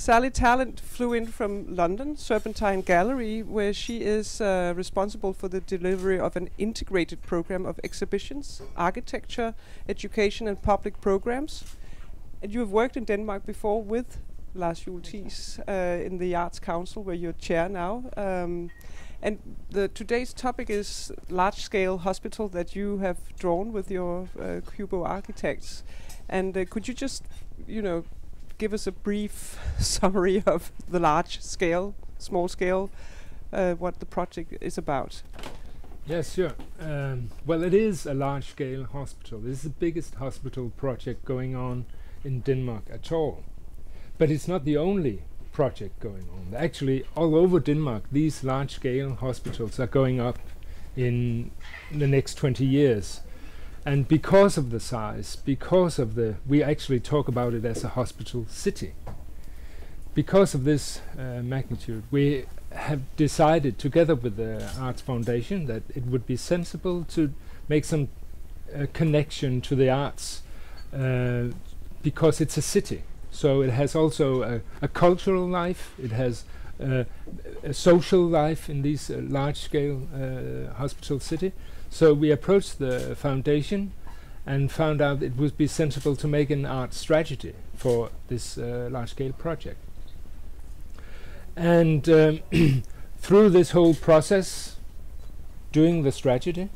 Sally Tallant flew in from London, Serpentine Gallery, where she is responsible for the delivery of an integrated program of exhibitions, architecture, education and public programs. And you have worked in Denmark before with Lars Thiis in the Arts Council, where you're chair now. And today's topic is large-scale hospital that you have drawn with your CUBO architects. And could you just, give us a brief summary of the large scale, small scale, what the project is about? Yes, sure. Well, it is a large-scale hospital. This is the biggest hospital project going on in Denmark at all. But it's not the only project going on. Actually, all over Denmark, these large-scale hospitals are going up in the next 20 years. And because of the size, we actually talk about it as a hospital city. Because of this magnitude, we have decided together with the Arts Foundation that it would be sensible to make some connection to the arts because it's a city. So it has also a cultural life, it has a social life in this large-scale hospital city. So we approached the foundation and found out it would be sensible to make an art strategy for this large-scale project. And through this whole process, doing the strategy,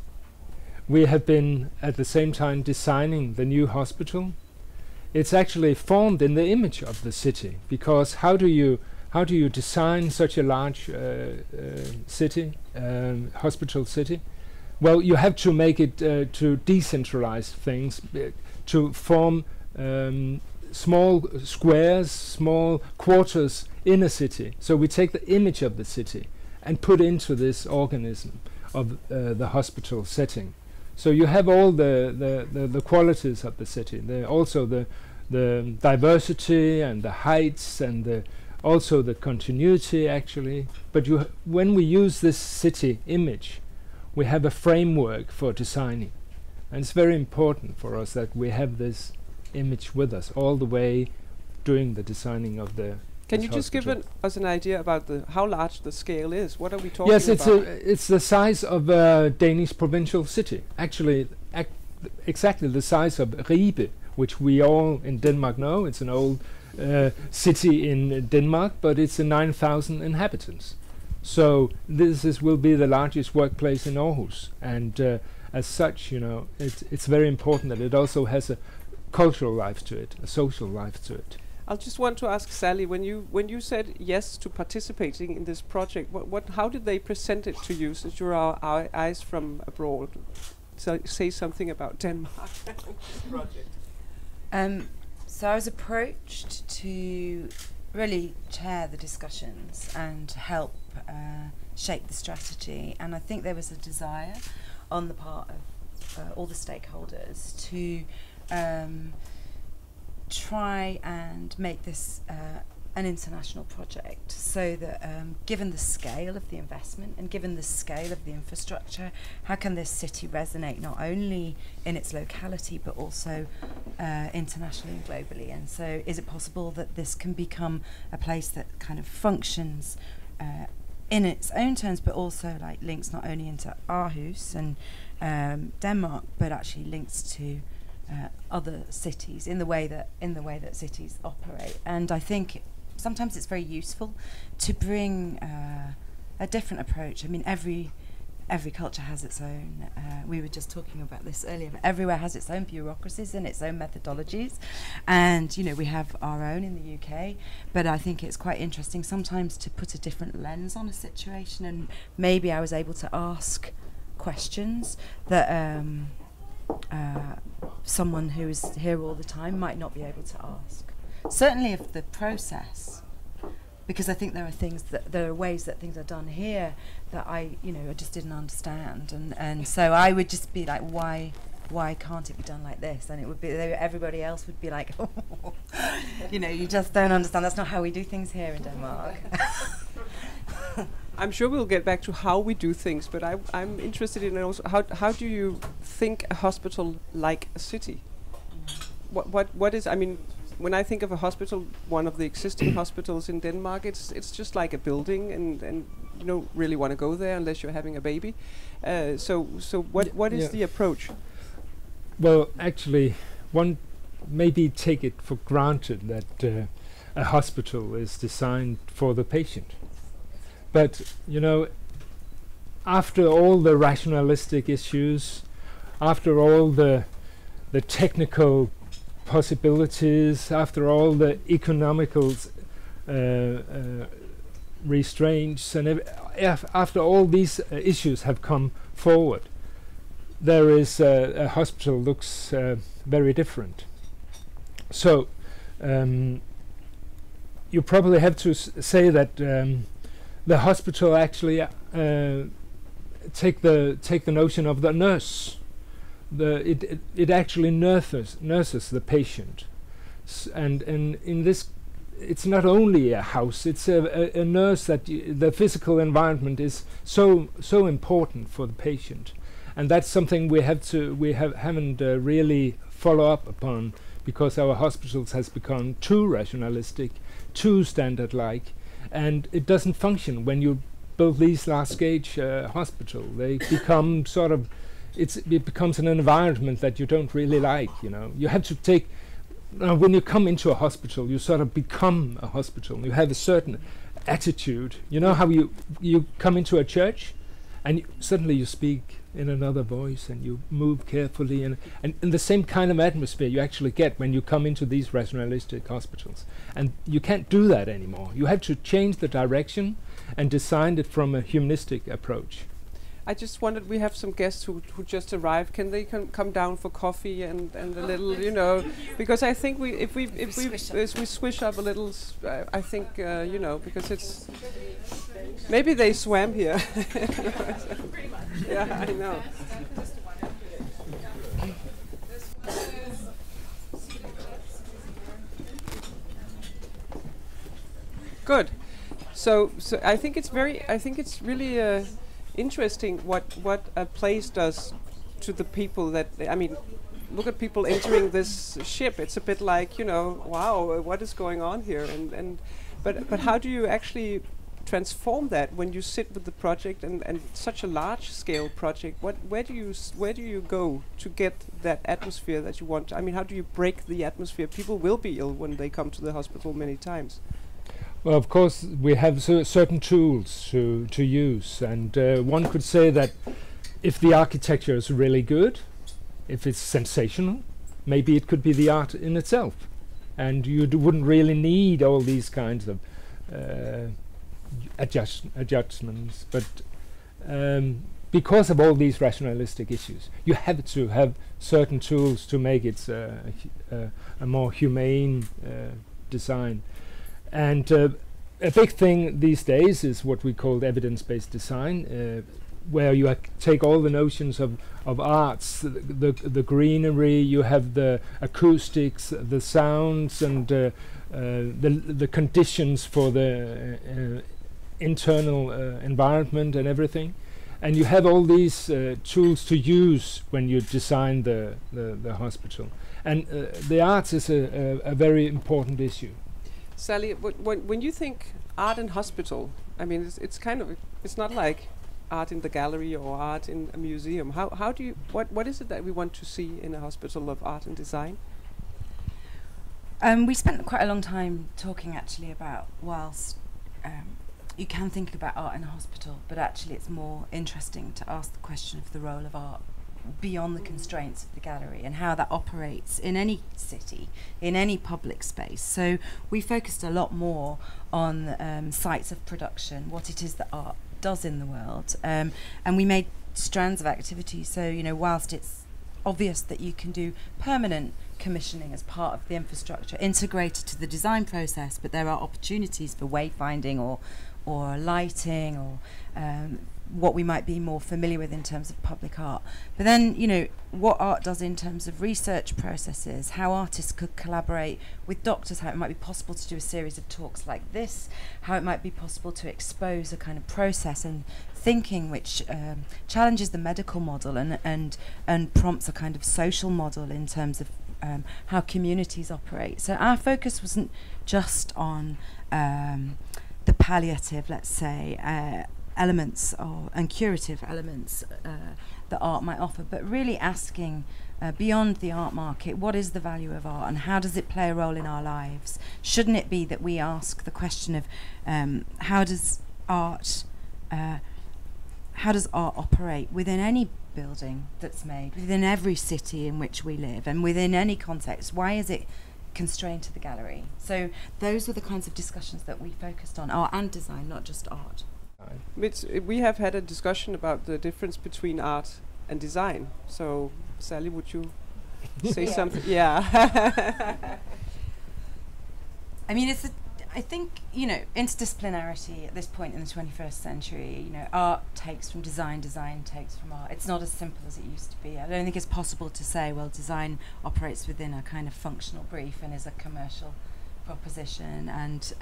we have been at the same time designing the new hospital. It's actually formed in the image of the city, because how do you design such a large city, hospital city? Well, you have to make it to decentralize things, to form small squares, small quarters in a city. So we take the image of the city and put into this organism of the hospital setting. So you have all the qualities of the city. Also the diversity and the heights and also the continuity actually. But when we use this city image, we have a framework for designing. And it's very important for us that we have this image with us all the way during the designing of the Can you just give us an idea about how large the scale is? What are we talking about? Yes, it's the size of a Danish provincial city. Actually, exactly the size of Ribe, which we all in Denmark know. It's an old city in Denmark, but it's 9,000 inhabitants. So this will be the largest workplace in Aarhus, and as such, it's very important that it also has a cultural life to it, a social life to it. I just want to ask Sally, when you said yes to participating in this project, how did they present it to you, since you're our eyes from abroad? So say something about Denmark project. So I was approached to really chair the discussions and help shape the strategy, and I think there was a desire on the part of all the stakeholders to try and make this an international project, so that given the scale of the investment and given the scale of the infrastructure, how can this city resonate not only in its locality but also internationally and globally? And so is it possible that this can become a place that kind of functions in its own terms, but also like links not only into Aarhus and Denmark, but actually links to other cities in the way that cities operate? And I think sometimes it's very useful to bring a different approach. I mean, every culture has its own. We were just talking about this earlier. But everywhere has its own bureaucracies and its own methodologies, and we have our own in the UK. But I think it's quite interesting sometimes to put a different lens on a situation, and maybe I was able to ask questions that someone who is here all the time might not be able to ask. Certainly of the process, because I think there are ways that things are done here that I just didn't understand, and so I would just be like, why can't it be done like this? And it would be everybody else would be like, oh, you just don't understand. That's not how we do things here in Denmark. I'm sure we'll get back to how we do things, but I'm interested in also how do you think a hospital like a city? What is, I mean, when I think of a hospital, one of the existing hospitals in Denmark, it's just like a building, and you don't really want to go there unless you're having a baby. So what is the approach? Well, actually, one maybe take it for granted that a hospital is designed for the patient. But, you know, after all the rationalistic issues, after all the technical possibilities, after all the economical restraints, and after all these issues have come forward, there is a hospital looks very different. So you probably have to say that the hospital actually take the notion of the nurse. It actually nurses the patient, and in this, it's not only a house. It's a nurse that the physical environment is so important for the patient, and that's something we haven't really follow up upon, because our hospitals has become too rationalistic, too standard-like, and it doesn't function when you build these large-gauge hospital. They become sort of, it becomes an environment that you don't really like. You know, you have to take. When you come into a hospital, you sort of become a hospital. You have a certain attitude. You know how you come into a church, and suddenly you speak in another voice, and you move carefully, and the same kind of atmosphere you actually get when you come into these rationalistic hospitals. And you can't do that anymore. You have to change the direction and design it from a humanistic approach. I just wondered, we have some guests who just arrived. Can they come down for coffee and a little, you know, because I think if we swish up a little, I think you know, because it's maybe they swam here. Yeah, I know. Good. So I think it's really interesting what a place does to the people. That, I mean, look at people entering this ship. It's a bit like, you know, wow, what is going on here? But how do you actually transform that when you sit with the project and such a large scale project? Where do you go to get that atmosphere that you want? I mean, how do you break the atmosphere? People will be ill when they come to the hospital many times. Well, of course, we have certain tools to use, and one could say that if the architecture is really good, if it's sensational, maybe it could be the art in itself, and you wouldn't really need all these kinds of adjustments. But because of all these rationalistic issues, you have to have certain tools to make it a more humane design. And a big thing these days is what we call evidence-based design, where you take all the notions of arts, the greenery, you have the acoustics, the sounds, and the conditions for the internal environment and everything. And you have all these tools to use when you design the hospital. And the arts is a very important issue. Sally, when you think art in hospital, I mean, it's kind of, it's not like art in the gallery or art in a museum. How do you, what is it that we want to see in a hospital of art and design? We spent quite a long time talking actually about, whilst you can think about art in a hospital, but actually it's more interesting to ask the question of the role of art beyond the constraints of the gallery and how that operates in any city, in any public space. So we focused a lot more on sites of production, what it is that art does in the world, and we made strands of activities. So, you know, whilst it's obvious that you can do permanent commissioning as part of the infrastructure integrated to the design process, but there are opportunities for wayfinding or lighting or what we might be more familiar with in terms of public art. But then, you know, what art does in terms of research processes, how artists could collaborate with doctors, how it might be possible to do a series of talks like this, how it might be possible to expose a kind of process and thinking which challenges the medical model and prompts a kind of social model in terms of how communities operate. So our focus wasn't just on the palliative, let's say, elements and curative elements that art might offer, but really asking beyond the art market, what is the value of art and how does it play a role in our lives? Shouldn't it be that we ask the question of how does art operate within any building that's made, within every city in which we live and within any context? Why is it constrained to the gallery? So those were the kinds of discussions that we focused on, art and design, not just art. We have had a discussion about the difference between art and design. So, Sally, would you say something? Yeah. I mean, I think, interdisciplinarity at this point in the 21st century, art takes from design, design takes from art. It's not as simple as it used to be. I don't think it's possible to say, well, design operates within a kind of functional brief and is a commercial proposition. And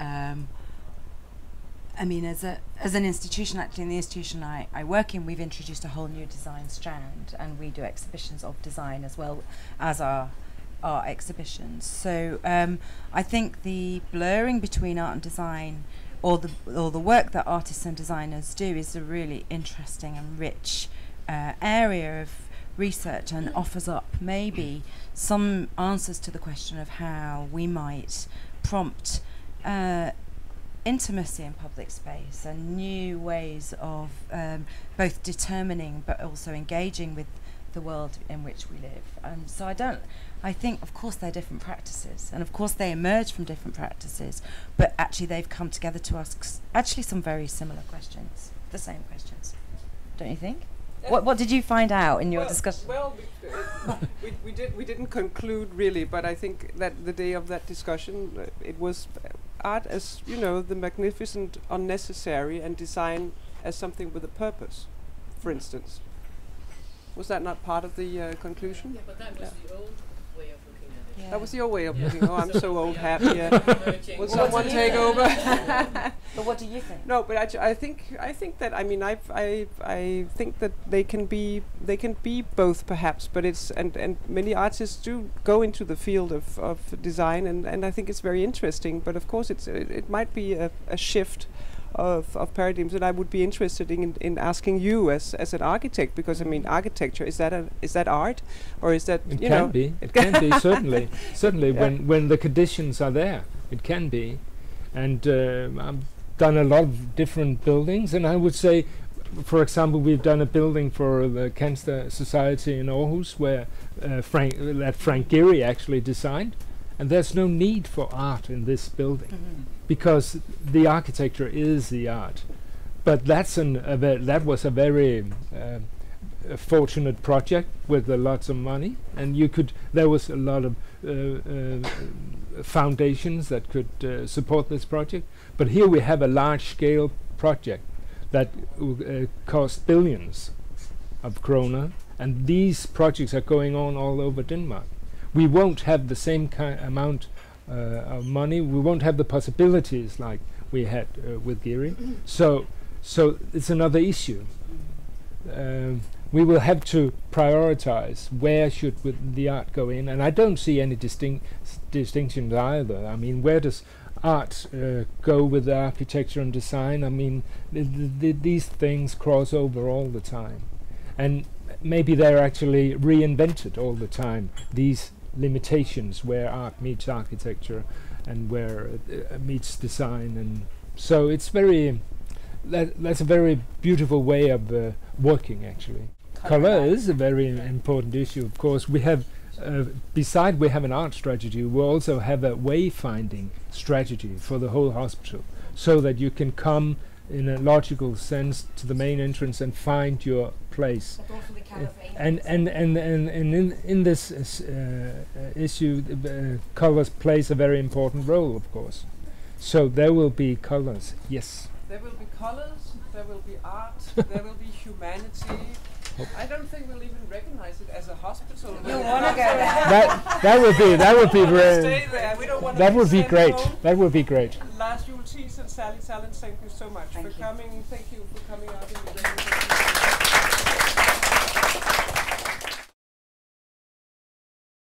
I mean, as an institution, actually, in the institution I work in, we've introduced a whole new design strand, and we do exhibitions of design as well as our exhibitions. So I think the blurring between art and design, or the work that artists and designers do, is a really interesting and rich area of research, and offers up maybe some answers to the question of how we might prompt intimacy in public space and new ways of both determining but also engaging with the world in which we live. And so I think of course they're different practices, and of course they emerge from different practices, but actually they've come together to ask actually some very similar questions, the same questions, don't you think? What did you find out in your discussion? Well, we didn't conclude really, but I think that the day of that discussion, it was art as the magnificent unnecessary, and design as something with a purpose, for instance. Was that not part of the conclusion? Yeah, but that was the old way of looking at it. Yeah. That was the old way of looking. Oh, I'm so old hat here. Will someone take over? But what do you think? No, but I think that, I mean, I think that they can be both, perhaps, but it's and many artists do go into the field of design, and I think it's very interesting. But of course, it might be a shift of paradigms, and I would be interested in asking you as an architect, because I mean, architecture, is that art, or is that it can be certainly yeah. when the conditions are there, it can be. And I've done a lot of different buildings, and I would say, for example, we've done a building for the Cancer Society in Aarhus, where Frank Gehry actually designed, and there's no need for art in this building, because the architecture is the art. But that was a very fortunate project with lots of money, and there was a lot of foundations that could support this project. But here we have a large-scale project that cost billions of kroner, and these projects are going on all over Denmark. We won't have the same amount of money. We won't have the possibilities like we had with Gehry. So it's another issue. We will have to prioritize where should the art go in, and I don't see any distinctions either. I mean, where does art go with the architecture and design? I mean, these things cross over all the time, and maybe they're actually reinvented all the time, these limitations where art meets architecture and where it meets design. And so it's that's a very beautiful way of working, actually. Color is a very important issue, of course. We have beside we have an art strategy, we also have a wayfinding strategy for the whole hospital, so that you can come in a logical sense to the main entrance and find your place. And in this issue, colors plays a very important role, of course. So there will be colors, yes. There will be colors, there will be art, there will be humanity. I don't think we'll even recognize it as a hospital. You want to go there? That would be stay there. We don't want that would be great. That would be great. Lars, Juel, Thiis, and Sally Tallant, thank you so much for coming. Thank you for coming out in